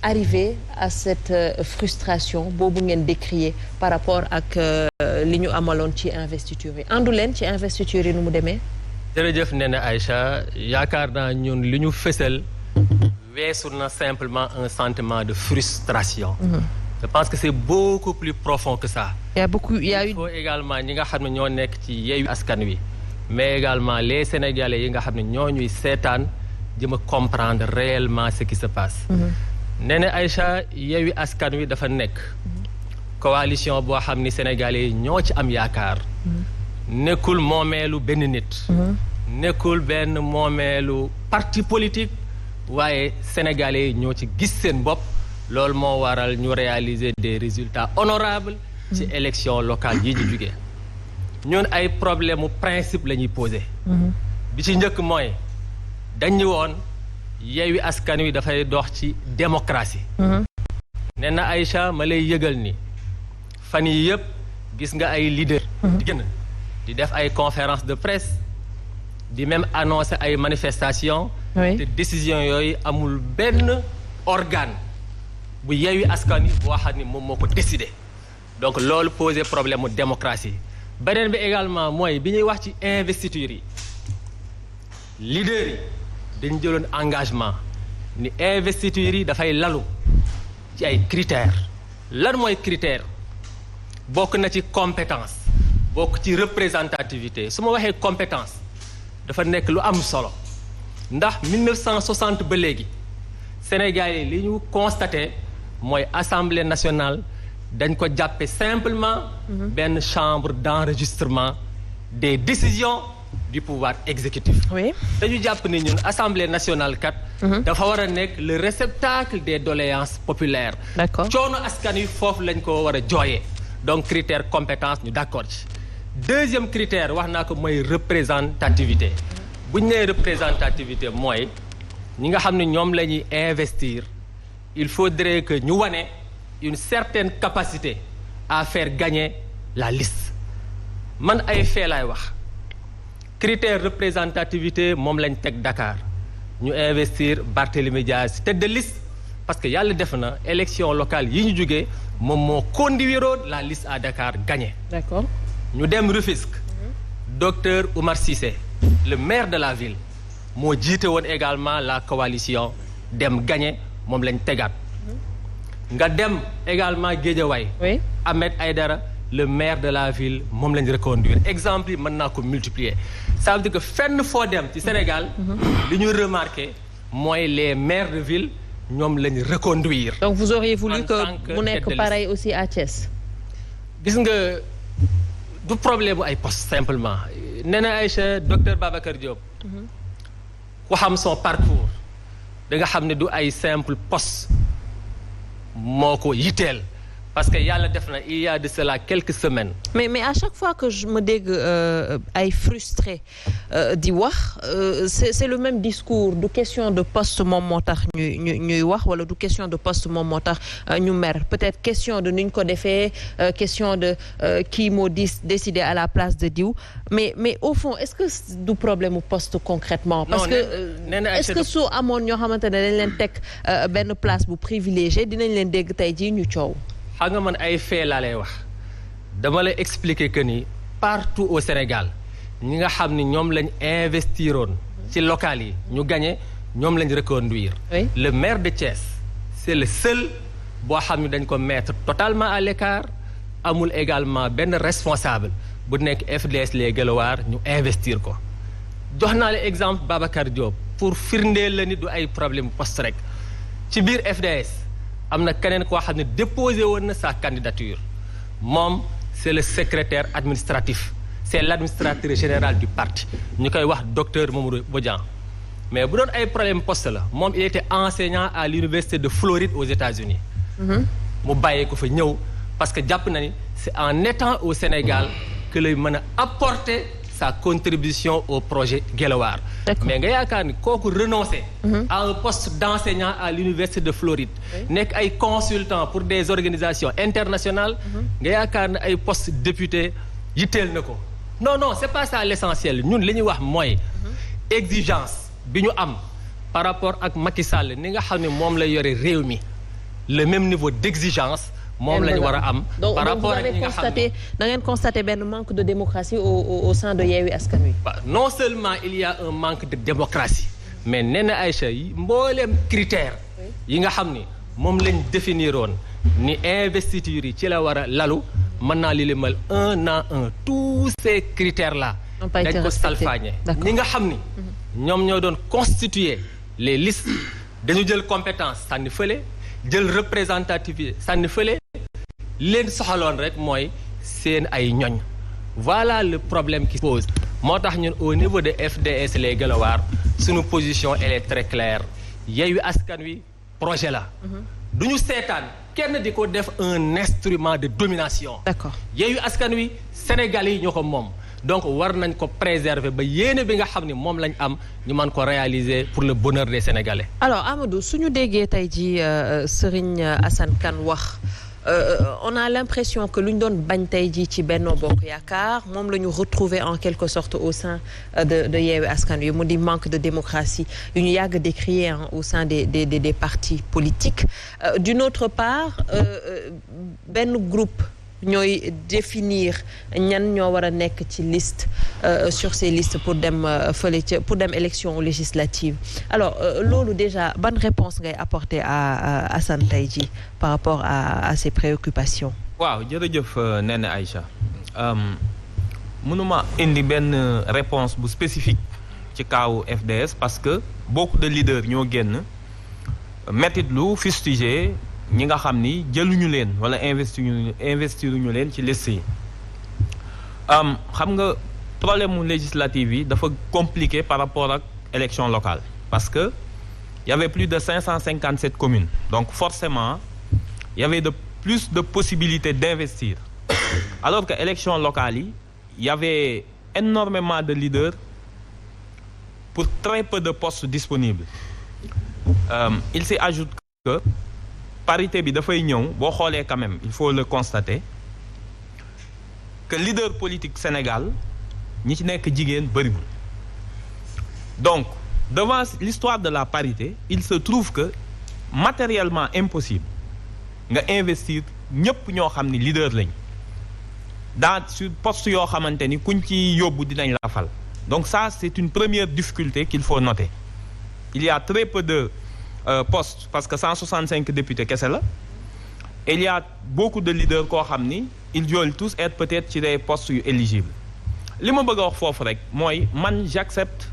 arrivé à cette frustration boobu ngeen décrier par rapport ak li ñu amaloon ci investiture yi àndu leen ci investiture yi nu mu demee. jërëjëf nee na Aïcha yaakaar naa ñun li ñu fësal weesu na simplement un sentiment de frustration. Je pense que c'est beaucoup plus profond que ça. Il faut également ñi nga xam ne ñoo nekk ci Yewwi Askan Wi mais également les Sénégalais yi nga xam ne ñoo ñuy seetaan jëm a comprendre réellement ce qui se passe. nee na Aïcha Yewwi Askan Wi dafa nekk coalition boo xam ni Sénégalais yi ñoo ci am yaakaar nekkul moomeelu benn nit nekkul benn moomeelu parti politique waaye Sénégalais yi ñoo ci gis seen bopp loolu moo waral ñu réaliser des résultats honorables ci élection locale yi ñu jugee ñun ay problème mu principe la ñuy posé bi ci njëkk mooy dañu woon Yewwi Askan Wi dafay dox ci démocratie. nee na Aïcha ma lay yëgal ni fan yi yëpp gis nga ay leader di gën di def ay conférence de presse di même annoncer ay manifestations. te décision yooyu amul benn organe bu Yewwi Askan Wi boo xam ni moom moo ko décidé donc loolu posé problème mu démocratie beneen bi également mooy bi ñuy wax ci investiture yi leader yi. dañu jëloon engagement ni investiture yi dafay lalu ci ay critères lan mooy critère bokk na ci compétence bokk ci représentativité su ma waxee compétence dafa nekk lu am solo ndax 1960 ba léegi Sénégal yi li ñu constaté mooy assemblée nationale dañ ko jàppe simplement benn chambre d'enregistrement des décisions du pouvoir exécutif. Oui. dañu jàpp ni ñun assemblée nationale kat. dafa war a nekk le réceptacle des doléances populaires. d'accord coono askan wi foofu lañ ko war a jooyee donc critère compétence ñu d'accord ci. deuxième critère wax naa ko mooy représentativité bu ñu nee représentativité mooy ñi nga xam ne ñoom la ñuy investir il faudrait que ñu wane une certaine capacité à faire gagner la liste man ay fee laay wax. critère représentativité moom lañ teg Dakar ñu investir Barthélémy Dias tête de liste parce que yàlla def na élection locale yi ñu jógee moom moo conduiroon la liste à Dakar gagné. D'accord. ñu dem Rufisque. docteur Oumar Cissé le maire de la ville moo jiite woon également la coalition dem gagné moom lañ tegaat. nga dem également Guédiawaye. Oui. Ahmed Aïdara le maire de la ville moom lañ reconduire exemple yi mën naa ko multiplier. ça veut dire que fenn foo dem ci Sénégal li ñu remarqué mooy les maires de ville ñoom lañu reconduire. donc vous auriez voulu que mu nekk pareil aussi à Thiès. gis nga du problème bu ay poste simplement nee na Aïcha docteur Babacar Diop ku xam son parcours da nga xam ne du ay simple poste moo ko yitteel parce que yàlla def na il y a de cela quelques semaines. mais à chaque fois que je me dégg ay frustré di wax c'est le même discours du question de poste moom moo tax ñuy wax wala du question de poste moom moo tax ñu mer peut-être question de nuñ ko defee question de kii moo décidé à la place de diw mais au fond est-ce que du problème mu poste concrètement. parce que est-ce que soo amoon ñoo xamante ne dañ leen teg benn place bu privilégié dinañ leen dégg tey jii ñu coow. xam nga man ay fee laa lay wax dama lay expliquer que ni partout au Sénégal ñi nga xam ni ñoom lañ investiroon ci local yi ñu gagné ñoom lañ reconduire. Oui. Le maire de Thiès c'est le seul boo xam ni dañ ko mettre totalement à l'écart amul également benn responsable bu nekk FDS les Guelwaar ñu investir ko. jox naa la exemple Babacar Diop pour firndeel la ni du ay problème poste rek ci biir FDS. am na keneen koo xam ne déposé woon na sa candidature moom c'est le secrétaire administratif c'est l'administrateur général du parti ñu koy wax docteur Mamadou Bodian mais bu doon ay problème poste la moom il était enseignant à l'université de Floride aux États-Unis mu bàyyee ko fa ñëw parce que jàpp na ni c'est en étant au Sénégal que lay mën a apporter sa contribution au projet Guelwaar. mais nga yaakaar ni kooku renoncer à un poste d'enseignant à l'université de Floride nekk ay consultant pour des organisations internationales nga yaakaar ne ay poste député yitteel na ko non c'est pas ça l'essentiel ñun li ñuy wax mooy exigence bi ñu am par rapport ak Macky Sall ni nga xam ne moom la yore réew mi le même niveau d'exigence moom la ñu war a am. par rapport ak ñi nga xam ne da ngeen constaté benn manque de démocratie au sein de Yewwi Askan Wi. non seulement il y a un manque de démocratie mais nee na Aïcha yi mbooleem critère yi nga xam ni moom lañ définiroon ni investiture yi ci la war a lalu mën naa li limal un à un tous ces critères là dañ ko salfaañe ñi nga xam ni ñoom ñoo doon constituer les listes dañu jël compétence sànni fële jël représentativité sànni fële leen soxaloon rek mooy seen ay ñoñ voilà le problème qui se pose moo tax ñun au niveau de FDS les Guelwaar suñu position elle est très claire Yewwi Askan Wi projet la du ñu seetaan kenn di ko def un instrument de domination. D'accord. Yewwi Askan Wi Sénégalais yi ñoo ko moom donc war nañ ko préserver ba yéene bi nga xam ne moom lañ am ñu mën ko réaliser pour le bonheur des Sénégalais. Alors Amadou suñu déggee tey jii Serigne Assane Kane wax on a l'impression que lu ñu doon bañ tey jii ci Benno Bokk Yaakaar moom la ñu retrouver en quelque sorte au sein de Yewwi Askan Wi mu di manque de démocratie yu ñu yàgg décrier au sein des partis politiques d'une autre part benn groupe ñooy définir ñan ñoo war a nekk ci liste sur ces listes pour dem fële ca pour dem élection législative alors loolu déjà ban réponse ngay apporter à Assane tey jii par rapport à ces préoccupations. waaw jërëjëf Néné Aïcha mënuma indi benn réponse bu spécifique ci kaawu FDS parce que beaucoup de leaders ñoo génn mettitlu fustiger ñi nga xam ni jëluñu leen wala investiruñu leen ci liste yi xam nga problème mu législative yi dafa compliqué par rapport ak élection locale parce que y avait plus de 557 communes donc forcément y avait de plus de possibilités d'investir alors que élection locale yi y avait énormément de leaders pour très peu de postes disponibles il s'y ajoute que parité bi dafay ñëw boo xoolee quand même il faut le constater que leader politique Sénégal ñi ci nekk jigéen bëriwul donc devant l'histoire de la parité il se trouve que matériellement impossible nga investir ñëpp ñoo xam ni leader lañ dans sur poste yoo xamante ni kuñ ci yóbbu dinañ la fal donc ça c'est une première difficulté qu'il faut noter il y a très peu de postes parce que 165 députés kese la et il y a beaucoup de leaders koo xam ni ils veulent tous être peut-être ci des postes yu éligibles li ma bëgg a wax foofu rek mooy man j'accepte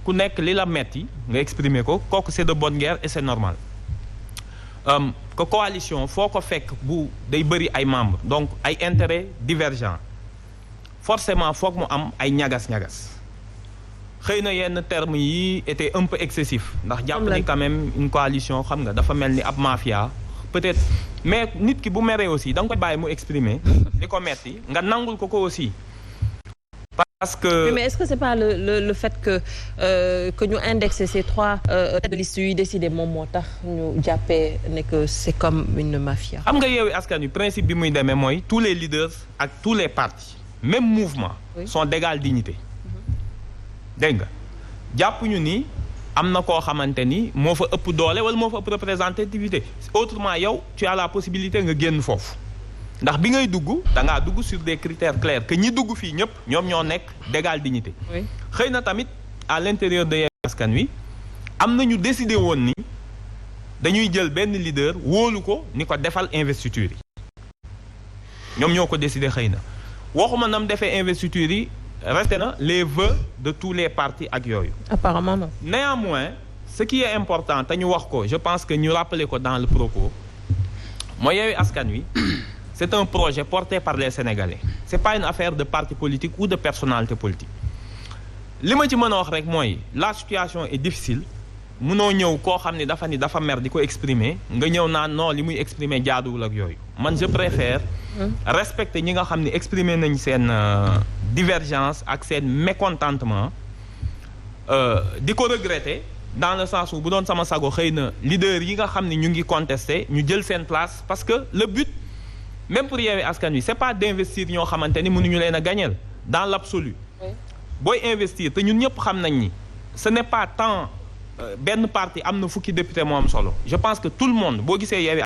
ku nekk li la metti nga exprimer ko kooku c'est de bonne guerre et c'est normal que coalition foo ko fekk bu day bëri ay membres donc ay intérêts divergents forcément foog mu am ay ñagas-ñagas xëy na yenn termes yi étaient un peu excessifs ndax jàpp ni quand même une coalition xam nga dafa mel ni ab mafia peut-être mais nit ki bu meree aussi da nga koy bàyyi mu exprimer li ko metti nga nangul ko aussi parce que mais est-ce que c'est pas le fait que ñu indexer ces trois têtes de liste yi décidé moom moo tax ñu jàppee ne que c'est comme une mafia. xam nga Yewwi Askan Wi principe bi muy demee mooy tous les leaders ak tous les partis même mouvement sont d'égale dignité dégg nga jàpp ñu ni am na koo xamante ni moo fa ëpp doole wala moo fa ëpp représentativité autrement yow tu as la possibilité nga génn foofu ndax bi ngay dugg da ngaa dugg sur des critères clairs que ñi dugg fii ñëpp ñoom ñoo nekk d'égale dignité xëy na tamit à l'intérieur de Yewwi Askan Wi am na ñu décidé woon ni dañuy jël benn leader wóolu ko ni ko defal investiture yi ñoom ñoo ko décidé xëy na waxuma nam defee investiture yi resté na les vœux de tous les partis ak yooyu. Apparemment non. Néanmoins ce qui est important te ñu wax ko je pense que ñu rappeler ko dans le propos mooy Yewwi Askan Wi c'est un projet porté par les Sénégalais c'est pas une affaire de parti politique ou de personnalité politique li ma ci mën a wax rek mooy la situation est difficile mënoo ñëw koo xam ne dafa mer di ko exprimer nga ñëw naan non li muy exprimer jaaduwul ak yooyu man je préfère respecter ñi nga xam ne exprimer nañ seen divergence ak seen mécontentement di ko regretter dans le sens où bu doon sama sago xëy na leader yi nga xam ne ñu ngi contester ñu jël seen place parce que le but même pour Yewwi Askan Wi c'est pas d'investir ñoo xamante ni mënuñu leen a gagner dans l'absolu booy investir te ñun ñëpp xam nañ ni ce n'est pas tant benn parti am na fukki député moo am solo je pense que tout le monde boo gisee Yewwi